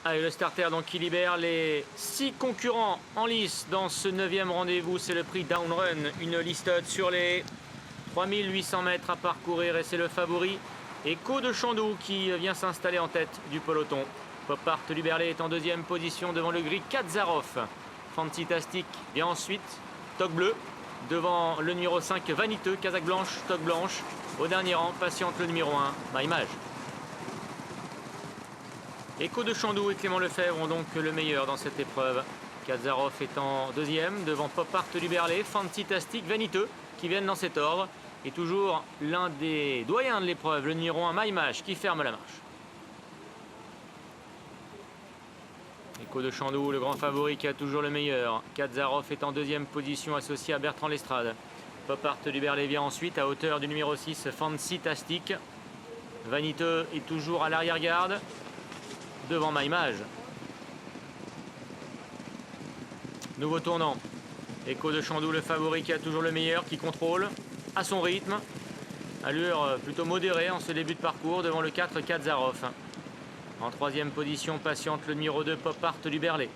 Allez, le starter donc qui libère les 6 concurrents en lice dans ce 9e rendez-vous. C'est le prix Down Run, une listote sur les 3800 mètres à parcourir et c'est le favori Echo de Chandoux qui vient s'installer en tête du peloton. Pop Art Luberlé est en 2e position devant le gris Kadzarov. Fantastique vient ensuite, Toque Bleu devant le numéro 5 Vaniteux, Casaque Blanche, Toque Blanche. Au dernier rang, patiente le numéro 1, MyMage. Echo de Chandoux et Clément Lefebvre ont donc le meilleur dans cette épreuve. Kadzarov est en 2e devant Pop Art Luberlé, Fantastique, Vaniteux qui viennent dans cet ordre. Et toujours l'un des doyens de l'épreuve, le numéro 1 MyMage qui ferme la marche. Echo de Chandoux, le grand favori qui a toujours le meilleur. Kadzarov est en 2e position associé à Bertrand Lestrade. Pop Art Luberlé vient ensuite à hauteur du numéro 6 Fantastique. Vaniteux est toujours à l'arrière-garde devant MyMage. Nouveau tournant. Echo de Chandoux, le favori qui a toujours le meilleur, qui contrôle à son rythme. Allure plutôt modérée en ce début de parcours devant le 4 Kadzarov. En 3e position, patiente le numéro 2 Pop Art Luberlé.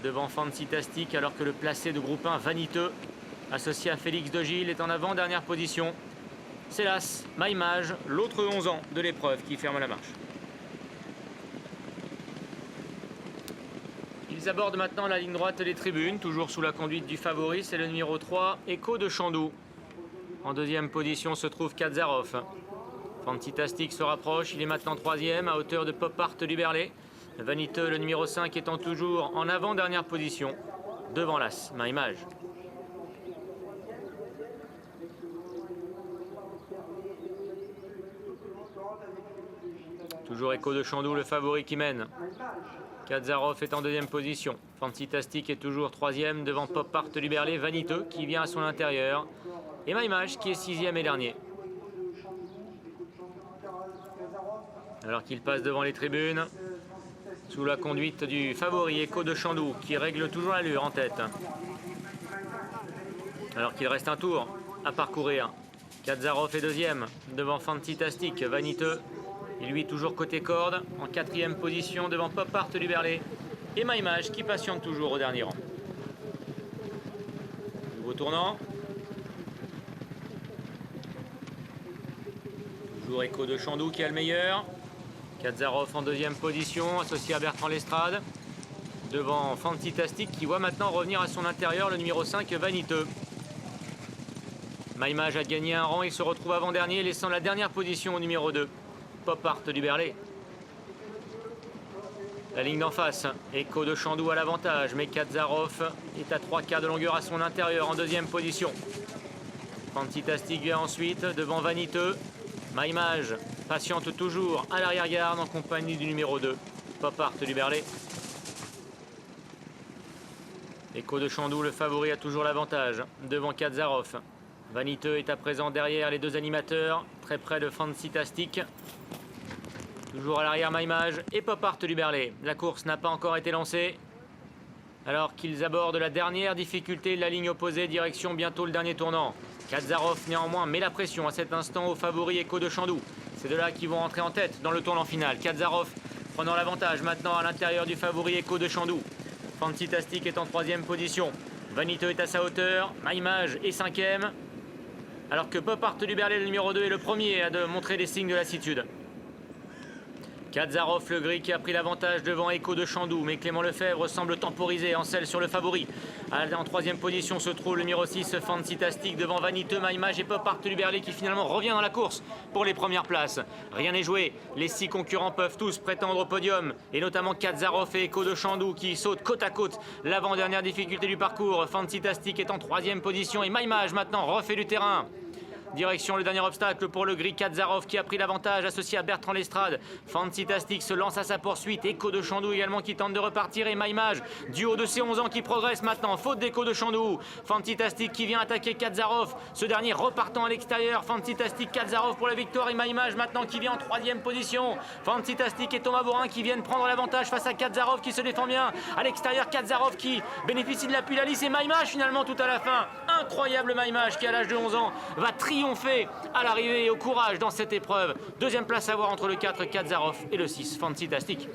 Devant Fantastique alors que le placé de groupe 1 Vaniteux, associé à Félix de Gilles, est en avant-dernière position. C'est l'As MyMage, l'autre 11 ans de l'épreuve qui ferme la marche. Ils abordent maintenant la ligne droite des tribunes, toujours sous la conduite du favori, c'est le numéro 3, Echo de Chandoux. En 2e position se trouve Kadzarov. Fantastique se rapproche, il est maintenant 3e à hauteur de Pop Art Luberlé. Vaniteux, le numéro 5, étant toujours en avant-dernière position, devant l'As MyMage. Toujours Echo de Chandoux, le favori qui mène. Kadzarov est en 2e position. Fantastique est toujours 3e devant Pop Art Luberlé. Vaniteux qui vient à son intérieur. Et MyMage qui est 6e et dernier. Alors qu'il passe devant les tribunes, sous la conduite du favori Echo de Chandoux qui règle toujours l'allure en tête. Alors qu'il reste un tour à parcourir. Kadzarov est 2e devant Fantastique. Vaniteux, et lui toujours côté corde, en 4e position devant Pop Art Luberlé. Et MyMage qui patiente toujours au dernier rang. Nouveau tournant. Toujours Echo de Chandoux qui a le meilleur. Kadzarov en 2e position, associé à Bertrand Lestrade. Devant Fantastique qui voit maintenant revenir à son intérieur le numéro 5 Vaniteux. MyMage a gagné un rang, il se retrouve avant-dernier, laissant la dernière position au numéro 2. Pop Art Luberlé. La ligne d'en face, Echo de Chandoux à l'avantage, mais Kadzarov est à 3 quarts de longueur à son intérieur en 2e position. Fantastique vient ensuite devant Vaniteux. MyMage patiente toujours à l'arrière-garde en compagnie du numéro 2, Pop Art Luberlé. Echo de Chandoux, le favori, a toujours l'avantage devant Kadzarov. Vaniteux est à présent derrière les deux animateurs, très près de Fantastique. Toujours à l'arrière MyMage et Pop Art Luberlé. La course n'a pas encore été lancée. Alors qu'ils abordent la dernière difficulté de la ligne opposée, direction bientôt le dernier tournant. Kadzarov néanmoins met la pression à cet instant au favori Echo de Chandoux. C'est de là qu'ils vont rentrer en tête dans le tournant final. Kadzarov prenant l'avantage maintenant à l'intérieur du favori Echo de Chandoux. Fantastique est en 3e position. Vaniteux est à sa hauteur. MyMage est 5e. Alors que Pop Art Luberlé, le numéro 2, est le premier à montrer des signes de lassitude. Kadzarov, le gris, qui a pris l'avantage devant Echo de Chandoux, mais Clément Lefebvre semble temporiser en selle sur le favori. En 3e position se trouve le numéro 6, Fantastique, devant Vaniteux, MyMage et Pop Art Luberlé qui finalement revient dans la course pour les premières places. Rien n'est joué, les 6 concurrents peuvent tous prétendre au podium, et notamment Kadzarov et Echo de Chandoux qui sautent côte à côte. L'avant-dernière difficulté du parcours, Fantastique est en 3e position et MyMage maintenant refait du terrain. Direction le dernier obstacle pour le gris Kadzarov qui a pris l'avantage associé à Bertrand Lestrade. Fantastique se lance à sa poursuite. Echo de Chandoux également qui tente de repartir et MyMage du haut de ses 11 ans qui progresse maintenant. Faute d'Echo de Chandoux. Fantastique qui vient attaquer Kadzarov. Ce dernier repartant à l'extérieur. Fantastique, Kadzarov pour la victoire et MyMage maintenant qui vient en 3e position. Fantastique et Thomas Borin qui viennent prendre l'avantage face à Kadzarov qui se défend bien. À l'extérieur, Kadzarov qui bénéficie de l'appui de la lisse et MyMage finalement tout à la fin. Incroyable MyMage qui à l'âge de 11 ans va triompher à l'arrivée et au courage dans cette épreuve. 2e place à voir entre le 4 Kadzarov et le 6 Fantastique.